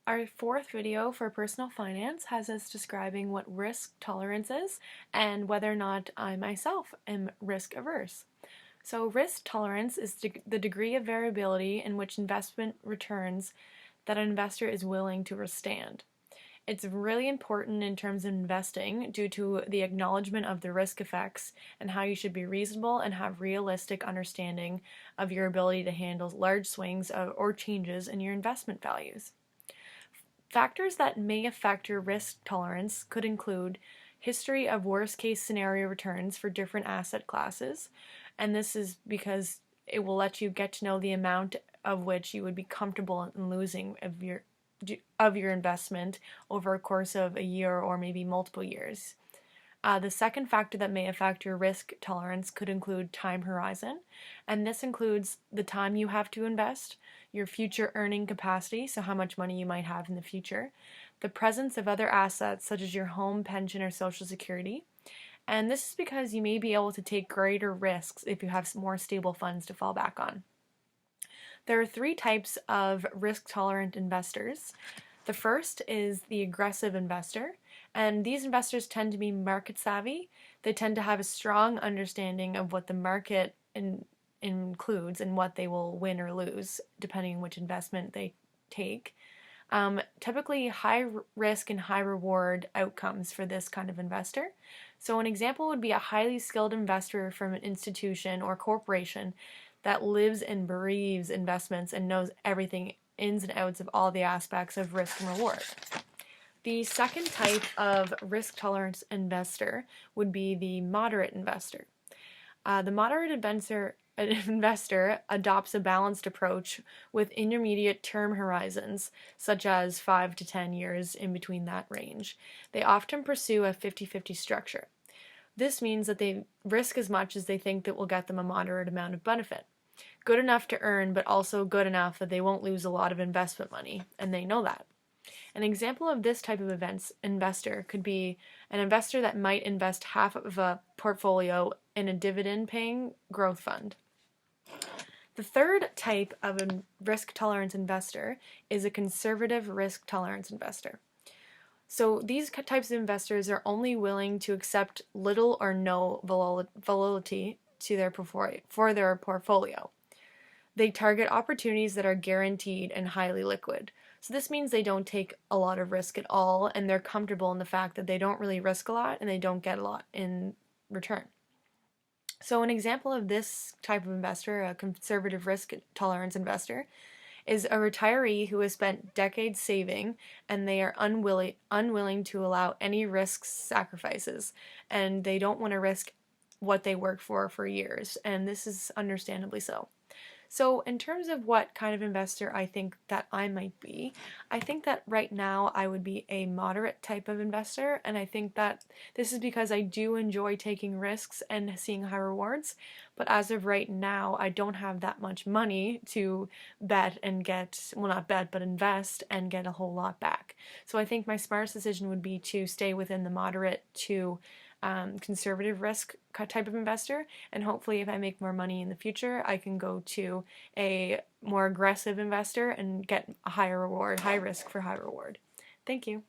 Our fourth video for personal finance has us describing what risk tolerance is and whether or not I myself am risk averse. So risk tolerance is the degree of variability in which investment returns that an investor is willing to withstand. It's really important in terms of investing due to the acknowledgement of the risk effects and how you should be reasonable and have realistic understanding of your ability to handle large swings or changes in your investment values. Factors that may affect your risk tolerance could include history of worst-case scenario returns for different asset classes, and this is because it will let you get to know the amount of which you would be comfortable in losing of your investment over a course of a year or maybe multiple years. The second factor that may affect your risk tolerance could include time horizon, and this includes the time you have to invest, your future earning capacity, so how much money you might have in the future, the presence of other assets such as your home, pension, or social security, and this is because you may be able to take greater risks if you have more stable funds to fall back on. There are three types of risk-tolerant investors. The first is the aggressive investor, and these investors tend to be market savvy. They tend to have a strong understanding of what the market includes and what they will win or lose, depending on which investment they take. Typically high risk and high reward outcomes for this kind of investor. So an example would be a highly skilled investor from an institution or corporation that lives and breathes investments and knows everything ins and outs of all the aspects of risk and reward. The second type of risk tolerance investor would be the moderate investor. The moderate investor adopts a balanced approach with intermediate term horizons, such as 5 to 10 years in between that range. They often pursue a 50-50 structure. This means that they risk as much as they think that will get them a moderate amount of benefit. Good enough to earn, but also good enough that they won't lose a lot of investment money, and they know that. An example of this type of investor could be an investor that might invest half of a portfolio in a dividend-paying growth fund. The third type of a risk tolerance investor is a conservative risk tolerance investor. So these types of investors are only willing to accept little or no volatility for their portfolio. They target opportunities that are guaranteed and highly liquid. So this means they don't take a lot of risk at all, and they're comfortable in the fact that they don't really risk a lot and they don't get a lot in return. So an example of this type of investor, a conservative risk tolerance investor, is a retiree who has spent decades saving, and they are unwilling to allow any risk sacrifices, and they don't want to risk what they work for years, and this is understandably so. So in terms of what kind of investor I think that I might be, I think that right now I would be a moderate type of investor, and I think that this is because I do enjoy taking risks and seeing high rewards, but as of right now I don't have that much money to bet and get, well, not bet, but invest and get a whole lot back. So I think my smartest decision would be to stay within the moderate to conservative risk type of investor, and hopefully if I make more money in the future I can go to a more aggressive investor and get a higher reward, high risk for high reward. Thank you.